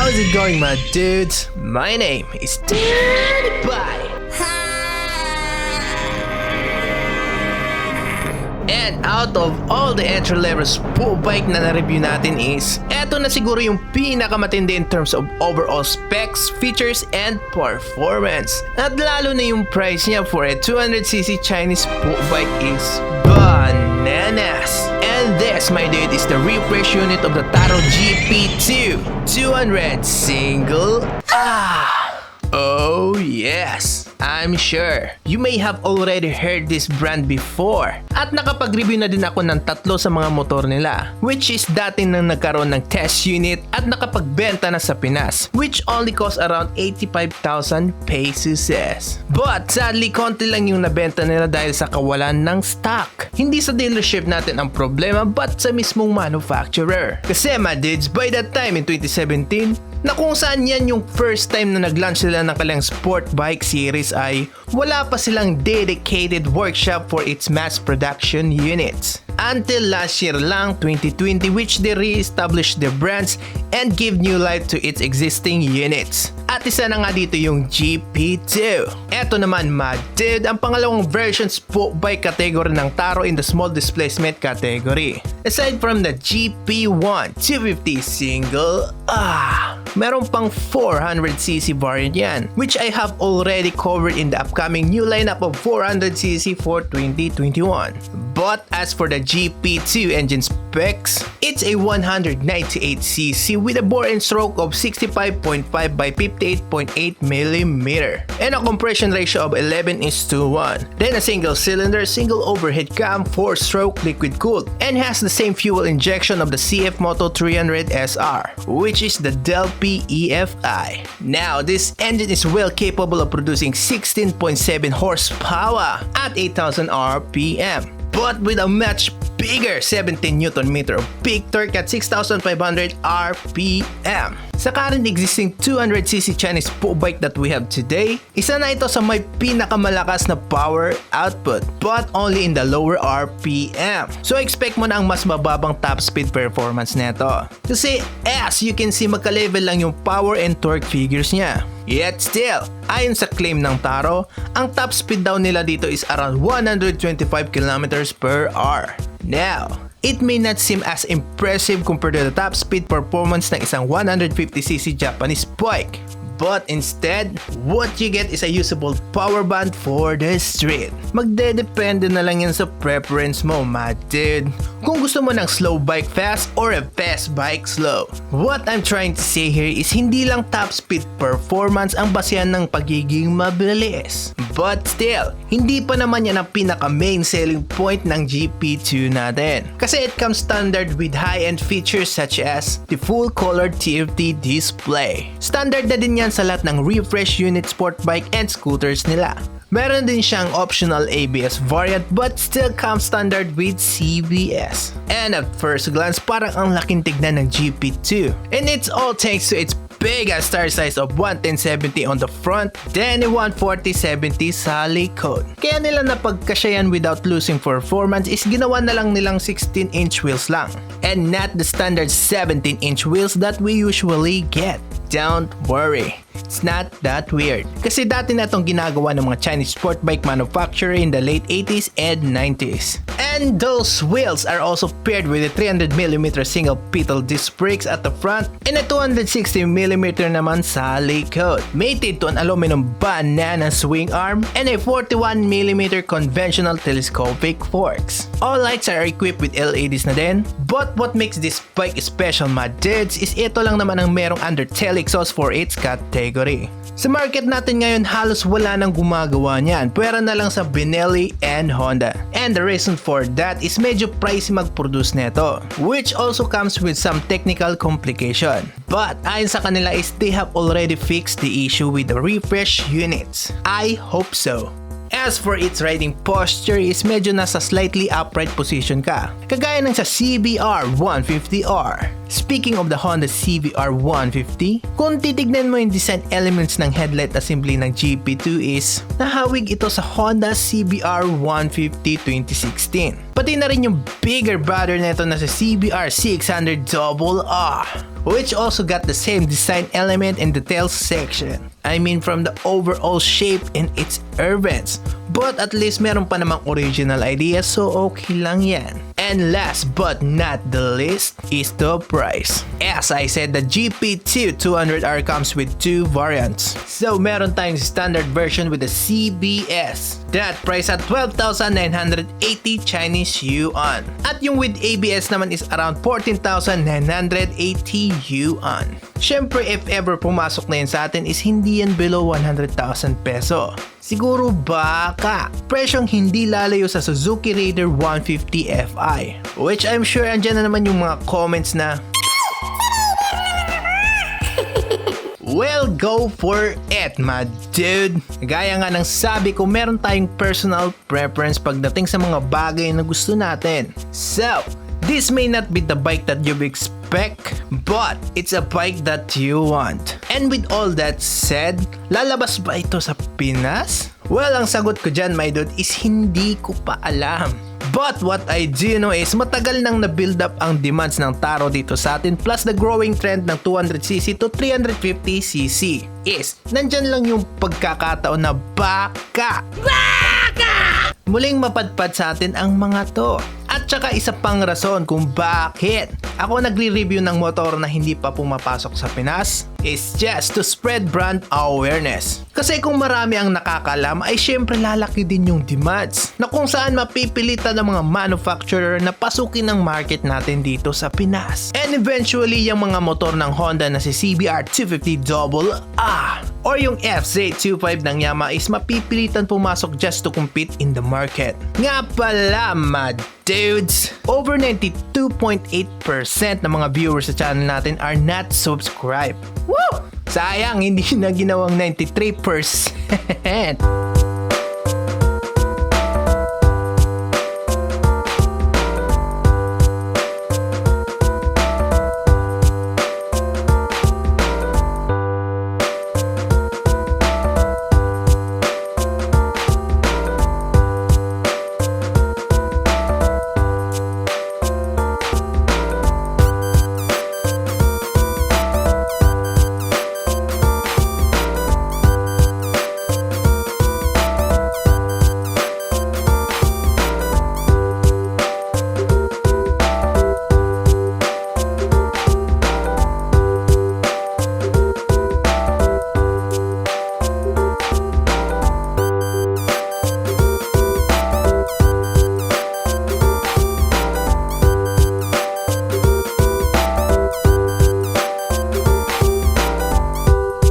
How's it going, my dudes? My name is Babaik. And out of all the entry-level sport bike na na-review natin is, eto na siguro yung pinakamatindi in terms of overall specs, features, and performance. At lalo na yung price niya for a 200cc Chinese sport bike is bananas. And this, my dude, is the refresh unit of the TARO GP2 200 single. Oh yes, I'm sure you may have already heard this brand before. At nakapag-review na din ako ng tatlo sa mga motor nila, which is dati nang nagkaroon ng test unit at nakapagbenta na sa Pinas, which only cost around 85,000 pesos. But sadly, konti lang yung nabenta nila dahil sa kawalan ng stock. Hindi sa dealership natin ang problema but sa mismong manufacturer. Kasi my dudes, by that time in 2017, na kung saan yan yung first time na nag-launch sila ng kanilang sport bike series ay wala pa silang dedicated workshop for its mass production units. Until last year lang, 2020, which they re-established their brands and give new life to its existing units. At isa na nga dito yung GP2. Eto naman, my dude, ang pangalawang version sport bike category ng TARO in the small displacement category. Aside from the GP1 250 single, meron pang 400cc variant yan, which I have already covered in the upcoming new lineup of 400cc for 2021. But as for the GP2 engine specs, it's a 198cc with a bore and stroke of 65.5 by 58.8mm and a compression ratio of 11:1. Then a single cylinder, single overhead cam, 4-stroke liquid cooled, and has the same fuel injection of the CF Moto 300 SR, which is the Del P EFI. Now, this engine is well capable of producing 16.7 horsepower at 8,000 RPM, but with a much bigger 17 Nm of peak torque at 6,500 RPM. Sa current existing 200cc Chinese sport bike that we have today, isa na ito sa may pinakamalakas na power output, but only in the lower RPM. So expect mo na ang mas mababang top speed performance nito. Kasi as you can see, magka-level lang yung power and torque figures niya. Yet still, ayon sa claim ng TARO, ang top speed daw nila dito is around 125 km/h. Now, it may not seem as impressive compared to the top speed performance ng isang 150cc Japanese bike. But instead, what you get is a usable power band for the street. Magdedepende na lang yan sa preference mo, my dude. Kung gusto mo ng slow bike fast or a fast bike slow. What I'm trying to say here is hindi lang top speed performance ang basehan ng pagiging mabilis. But still, hindi pa naman yan ang pinaka main selling point ng GP2 natin. Kasi it comes standard with high-end features such as the full color TFT display. Standard na din yan sa lahat ng refresh unit sport bike and scooters nila. Meron din siyang optional ABS variant but still comes standard with CBS. And at first glance, parang ang laking tignan ng GP2. And it's all thanks to its big ass tire size of 110/70 on the front, then a 140/70 sa likod. Kaya nila napagkasyayan without losing performance is ginawa na lang nilang 16-inch wheels lang. And not the standard 17-inch wheels that we usually get. Don't worry, it's not that weird. Kasi dati na itong ginagawa ng mga Chinese sport bike manufacturer in the late 80s and 90s. And those wheels are also paired with a 300mm single pedal disc brakes at the front and a 260mm naman sa likod. Mated to an aluminum banana swing arm and a 41mm conventional telescopic forks. All lights are equipped with LEDs na din. But what makes this bike special, my dudes, is ito lang naman ang merong undertail exhaust for its category. Sa market natin ngayon, halos wala nang gumagawa niyan. Pwera na lang sa Benelli and Honda. And the reason for that is medyo pricey mag-produce neto, which also comes with some technical complication. But ayon sa kanila is they have already fixed the issue with the refresh units. I hope so. As for its riding posture is medyo nasa slightly upright position ka, kagaya ng sa CBR 150R. Speaking of the Honda CBR 150, kung titignan mo yung design elements ng headlight assembly ng GP2 is nahawig ito sa Honda CBR 150 2016. Pati na rin yung bigger brother nito na sa CBR 600RR, which also got the same design element in the tail section. I mean from the overall shape and its events. But at least meron pa namang original idea, so okay lang yan. And last but not the least is the price. As I said, the GP2 200R comes with two variants. So meron tayong standard version with the CBS. That price at 12,980 Chinese yuan. At yung with ABS naman is around 14,980 yuan. Syempre if ever pumasok na yun sa atin is hindi yan below 100,000 peso. Siguro baka presyong hindi lalayo sa Suzuki Raider 150 Fi, which I'm sure andyan na naman yung mga comments na well, go for it, my dude. Gaya nga ng sabi ko, meron tayong personal preference pagdating sa mga bagay na gusto natin. So, this may not be the bike that you expect, but it's a bike that you want. And with all that said, lalabas ba ito sa Pinas? Well, ang sagot ko dyan, my dude, is hindi ko pa alam. But what I do know is matagal nang na-build up ang demands ng Taro dito sa atin, plus the growing trend ng 200cc to 350cc is nandyan lang yung pagkakataon na baka muling mapadpad sa atin ang mga to. At saka isa pang rason kung bakit ako nagre-review ng motor na hindi pa pumapasok sa Pinas is just to spread brand awareness. Kasi kung marami ang nakakalam ay syempre lalaki din yung demands na kung saan mapipilitan ng mga manufacturer na pasukin ang market natin dito sa Pinas. And eventually yung mga motor ng Honda na si CBR 250RR or yung FZ25 ng Yamaha is mapipilitan pumasok just to compete in the market. Nga pala, mad dudes, over 92.8% ng mga viewers sa channel natin are not subscribed. Woo! Sayang, hindi na ginawang 93%.